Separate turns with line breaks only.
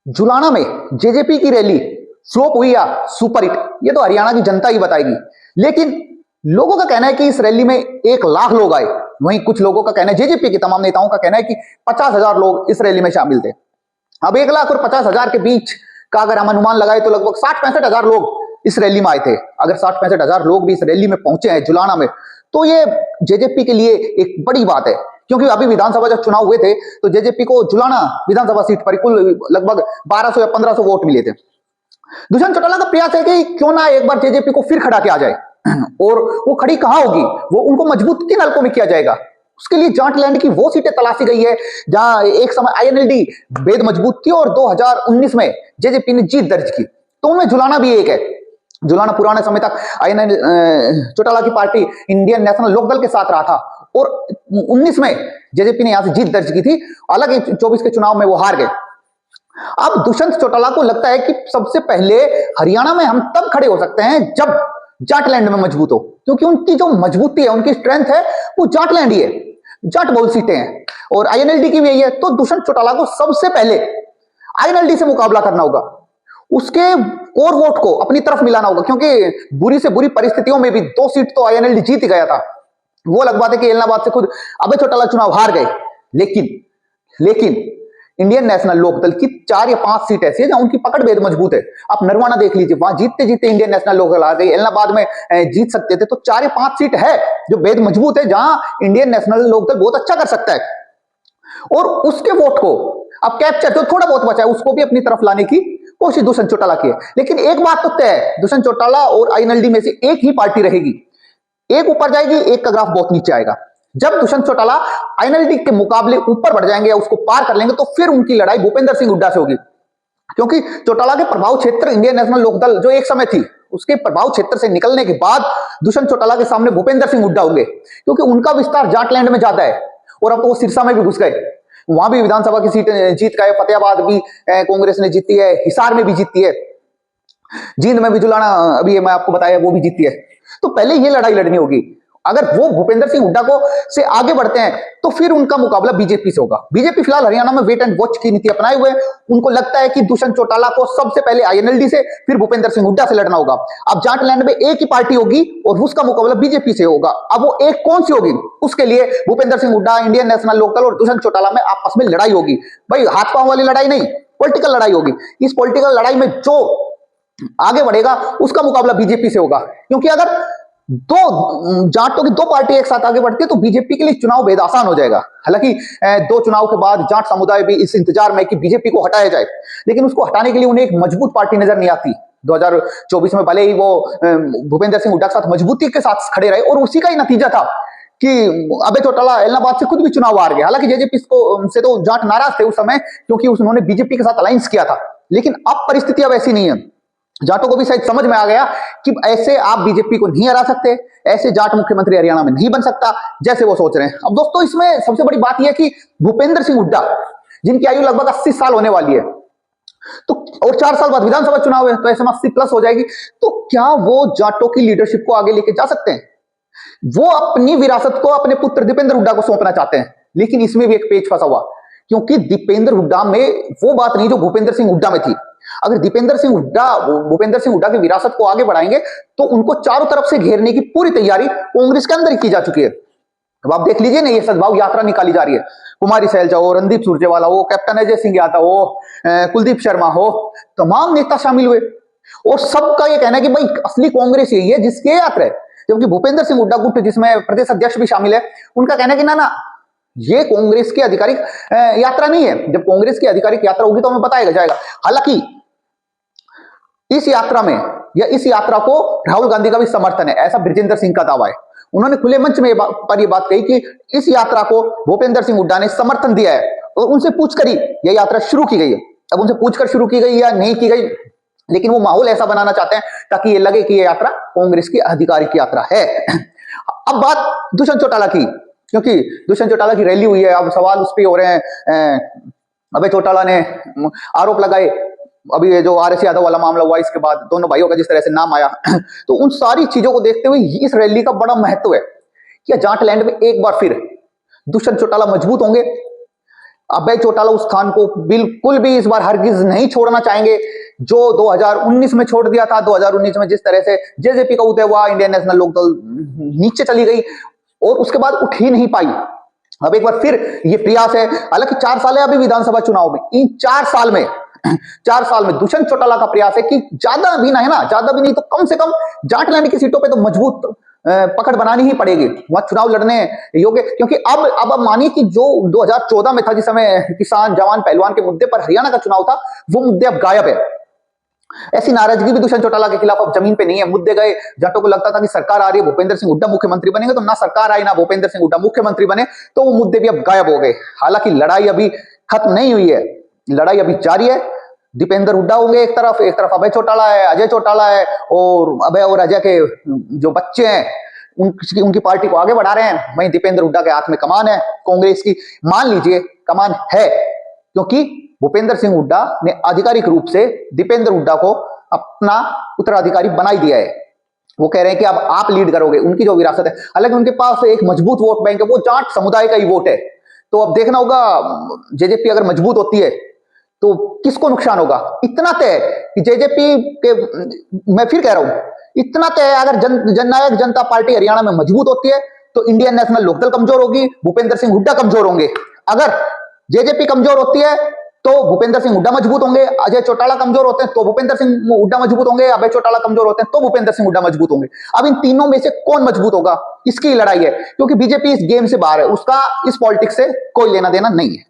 जुलाना में जेजेपी की rally flop हुई या सुपर हिट, ये तो हरियाणा की जनता ही बताएगी। लेकिन लोगों का कहना है कि इस रैली में 1 लाख लोग आए। वहीं कुछ लोगों का कहना है, जेजेपी के तमाम नेताओं का कहना है कि 50,000 लोग इस रैली में शामिल थे। अब 1 लाख और 50,000 के बीच का अगर हम अनुमान लगाए तो लगभग 60-65 हजार लोग इस रैली में आए थे। अगर 60-65 हजार लोग भी इस रैली में पहुंचे हैं जुलाना में, तो ये जेजेपी के लिए एक बड़ी बात है। क्योंकि अभी विधानसभा जब चुनाव हुए थे तो जेजेपी को जुलाना विधानसभा सीट पर कुल लगभग 1200 या 1500 वोट मिले थे। दुष्यंत चौटाला का प्रयास है कि क्यों ना एक बार जेजेपी को फिर खड़ा किया जाए। और वो खड़ी कहां होगी, वो उनको मजबूत किन हलकों में किया जाएगा। उसके लिए जाटलैंड की वो सीटें तलाशी गई है जहां एक समय आईएनएलडी बेद मजबूत थी और 2019 में जेजेपी ने जीत दर्ज की। तो उनमें जुलाना भी एक है। जुलाना पुराने समय तक आईएनएल चौटाला की पार्टी इंडियन नेशनल लोकदल के साथ रहा था और 19 में जेजेपी ने यहां से जीत दर्ज की थी। हालांकि 24 के चुनाव में वो हार गए। अब दुष्यंत चौटाला को लगता है कि सबसे पहले हरियाणा में हम तब खड़े हो सकते हैं जब जाटलैंड में मजबूत हो, क्योंकि उनकी जो मजबूती है, उनकी स्ट्रेंथ है, वो जाटलैंड ही है। जाट बहुल सीटें हैं और आईएनएलडी की भी यही है। तो दुष्यंत चौटाला को सबसे पहले आईएनएलडी से मुकाबला करना होगा, उसके कोर वोट को अपनी तरफ मिलाना होगा। क्योंकि बुरी से बुरी परिस्थितियों में भी 2 सीट तो आईएनएलडी जीत ही गया था। वो अलग बात है कि एलनाबाद से खुद अभय चौटाला चुनाव हार गए। लेकिन इंडियन नेशनल लोकदल की 4 या 5 सीट ऐसी है जहां उनकी पकड़ बेहद मजबूत है। आप नरवाना देख लीजिए, वहां जीतते जीतते इंडियन नेशनल लोकदल आ गई। एलनाबाद में जीत सकते थे। तो 4 या 5 सीट है जो बेहद मजबूत है, जहां इंडियन नेशनल लोकदल बहुत अच्छा कर सकता है। और उसके वोट को अब कैप्चर जो थोड़ा बहुत बचा है उसको भी अपनी तरफ लाने की कोशिश दुष्यंत चौटाला की है। लेकिन एक बात तो तय है, दुष्यंत चौटाला और आईएनएलडी में से एक ही पार्टी रहेगी। एक ऊपर जाएगी, एक का ग्राफ बहुत नीचे आएगा। जब दुष्यंत चौटाला आईएनएलडी के मुकाबले ऊपर बढ़ जाएंगे या उसको पार कर लेंगे, तो फिर उनकी लड़ाई भूपेंद्र सिंह हुड्डा से होगी। क्योंकि चौटाला के प्रभाव क्षेत्र इंडियन नेशनल लोकदल जो एक समय थी, उसके प्रभाव क्षेत्र से निकलने के बाद दुष्यंत चौटाला के सामने भूपेंद्र सिंह हुड्डा होंगे। क्योंकि उनका विस्तार जाटलैंड में ज्यादा है और अब तो वो सिरसा में भी घुस गए। वहां भी विधानसभा की सीट जीत गए। फतेहाबाद भी कांग्रेस ने जीती है, हिसार में भी जीती है, जींद में भी जुलाना अभी मैं आपको बताया वो भी जीती है। तो पहले ये लड़ाई लड़नी होगी। अगर वो भूपेंद्र सिंह हुड्डा को से आगे बढ़ते हैं तो फिर उनका मुकाबला बीजेपी से होगा। बीजेपी फिलहाल हरियाणा में वेट एंड वॉच की नीति अपनाए हुए। उनको लगता है कि दुष्यंत चौटाला को सबसे पहले आईएनएलडी से फिर भूपेंद्र सिंह हुड्डा से लड़ना होगा। अब जाटलैंड में एक ही पार्टी होगी और उसका मुकाबला बीजेपी से होगा। अब वो एक कौन सी होगी, उसके लिए भूपेंद्र सिंह हुड्डा, इंडियन नेशनल लोकदल और दुष्यंत चौटाला में आपस में लड़ाई होगी। भाई हाथ पांव वाली लड़ाई नहीं, पॉलिटिकल लड़ाई होगी। इस पॉलिटिकल लड़ाई में जो आगे बढ़ेगा उसका मुकाबला बीजेपी से होगा। क्योंकि अगर दो जाटों की 2 पार्टी एक साथ आगे बढ़ती है तो बीजेपी के लिए चुनाव बेहद आसान हो जाएगा। हालांकि 2 चुनाव के बाद जाट समुदाय भी इस इंतजार में कि बीजेपी को हटाया जाए, लेकिन उसको हटाने के लिए उन्हें एक मजबूत पार्टी नजर नहीं आती। 2024 में भले ही वो भूपेंद्र सिंह हुड्डा के साथ मजबूती के साथ खड़े रहे और उसी का ही नतीजा था कि अभय चौटाला एलनाबाद से खुद भी चुनाव हार गए। हालांकि जेजेपी से तो जाट नाराज थे उस समय, क्योंकि उन्होंने बीजेपी के साथ अलायंस किया था। लेकिन अब परिस्थिति अब ऐसी नहीं है। जाटों को भी शायद समझ में आ गया कि ऐसे आप बीजेपी को नहीं हरा सकते, ऐसे जाट मुख्यमंत्री हरियाणा में नहीं बन सकता जैसे वो सोच रहे हैं। अब दोस्तों, इसमें सबसे बड़ी बात यह है कि भूपेंद्र सिंह हुड्डा, जिनकी आयु लगभग 80 साल होने वाली है, तो और 4 साल बाद विधानसभा चुनाव है, तो ऐसे में 80 प्लस हो जाएगी, तो क्या वो जाटों की लीडरशिप को आगे लेके जा सकते हैं? वो अपनी विरासत को अपने पुत्र दीपेंद्र हुड्डा को सौंपना चाहते हैं। लेकिन इसमें भी एक पेच फंसा हुआ, क्योंकि दीपेंद्र हुड्डा में वो बात नहीं जो भूपेंद्र सिंह हुड्डा में थी। अगर भूपेंद्र सिंह हुड्डा की विरासत को आगे बढ़ाएंगे तो उनको चारों तरफ से घेरने की पूरी तैयारी कांग्रेस के अंदर ही की जा चुकी है। अब आप देख लीजिए ना, ये सद्भाव यात्रा निकाली जा रही है। कुमारी सैलजा हो, रणदीप सुरजेवाला हो, कैप्टन अजय सिंह यादव हो, कुलदीप शर्मा हो, तमाम नेता शामिल हुए और सबका ये कहना है कि भाई असली कांग्रेस यही है जिसकी यात्रा है। जबकि भूपेंद्र सिंह हुड्डा गुट, जिसमें प्रदेश अध्यक्ष भी शामिल है, उनका कहना है कि ना ये कांग्रेस की आधिकारिक यात्रा नहीं है। जब कांग्रेस की आधिकारिक यात्रा होगी तो हमें बताया जाएगा। हालांकि इस यात्रा में या इस यात्रा को राहुल गांधी का भी समर्थन है, ऐसा बृजेंद्र सिंह का दावा है। उन्होंने खुले मंच में पर यह बात कही कि इस यात्रा को भूपेंद्र सिंह हुड्डा ने समर्थन दिया है और उनसे पूछकर ही यह यात्रा शुरू की गई है। अब उनसे पूछकर शुरू की गई या नहीं की गई, लेकिन वो माहौल ऐसा बनाना चाहते हैं ताकि ये लगे कि यह यात्रा कांग्रेस की आधिकारिक यात्रा है। अब बात दुष्यंत चौटाला की, क्योंकि दुष्यंत चौटाला की रैली हुई है। अब सवाल उस पर हो रहे हैं। अभय चौटाला ने आरोप लगाए, अभी ये जो आरएस यादव वाला मामला हुआ इसके बाद दोनों भाइयों का जिस तरह से नाम आया, तो उन सारी चीजों को देखते हुए इस रैली का बड़ा महत्व है कि जाटलैंड में एक बार फिर दुष्यंत चौटाला मजबूत होंगे अभय चौटाला उस स्थान को बिल्कुल भी इस बार हरगिज नहीं छोड़ना चाहेंगे, जो 2019 में छोड़ दिया था। 2019 में जिस तरह से जेजेपी का उदय हुआ, इंडियन नेशनल लोकदल नीचे चली गई और उसके बाद उठ ही नहीं पाई। अब एक बार फिर ये प्रयास है, हालांकि 4 साल है अभी विधानसभा चुनाव में, इन 4 साल में दुष्यंत चौटाला का प्रयास है कि ज्यादा भी ना, है ना, ज्यादा भी नहीं तो कम से कम जाटलैंड की सीटों पे तो मजबूत पकड़ बनानी ही पड़ेगी, वहां चुनाव लड़ने योग्य। क्योंकि अब मानिए कि जो 2014 में था, जिस समय किसान जवान पहलवान के मुद्दे पर हरियाणा का चुनाव था, वो मुद्दे अब गायब है। ऐसी नाराजगी भी दुष्यंत चौटाला के खिलाफ अब जमीन पे नहीं है। मुद्दे गए, जाटों को लगता था कि सरकार आ रही है, भूपेंद्र सिंह हुड्डा मुख्यमंत्री बनेंगे, तो ना सरकार आई ना भूपेंद्र सिंह हुड्डा मुख्यमंत्री बने, तो वो मुद्दे भी अब गायब हो गए। हालांकि लड़ाई अभी खत्म नहीं हुई है, लड़ाई अभी जारी है। दीपेंद्र हुड्डा होंगे एक तरफ अभय चौटाला है, अजय चौटाला है, और अभय और अजय के जो बच्चे हैं उनकी पार्टी को आगे बढ़ा रहे हैं। वहीं दीपेंद्र हुड्डा के हाथ में कमान है कांग्रेस की, मान लीजिए कमान है, क्योंकि भूपेंद्र सिंह हुड्डा ने आधिकारिक रूप से दीपेंद्र हुड्डा को अपना उत्तराधिकारी बनाई दिया है। वो कह रहे हैं कि अब आप लीड करोगे, उनकी जो विरासत है। हालांकि उनके पास एक मजबूत वोट बैंक है, वो जाट समुदाय का ही वोट है। तो अब देखना होगा, जेजेपी अगर मजबूत होती है तो किसको नुकसान होगा। इतना तय है कि जेजेपी के, मैं फिर कह रहा हूं, इतना तय है, अगर जननायक जनता पार्टी हरियाणा में मजबूत होती है तो इंडियन नेशनल लोकदल कमजोर होगी, भूपेंद्र सिंह हुड्डा कमजोर होंगे। अगर जेजेपी कमजोर होती है तो भूपेंद्र सिंह हुड्डा मजबूत होंगे, अजय चौटाला कमजोर होते हैं तो भूपेंद्र सिंह हुड्डा मजबूत होंगे, अभय चौटाला कमजोर होते हैं तो भूपेंद्र सिंह हुड्डा मजबूत होंगे। अब इन तीनों में से कौन मजबूत होगा, इसकी लड़ाई है, क्योंकि बीजेपी इस गेम से बाहर है, उसका इस पॉलिटिक्स से कोई लेना देना नहीं है।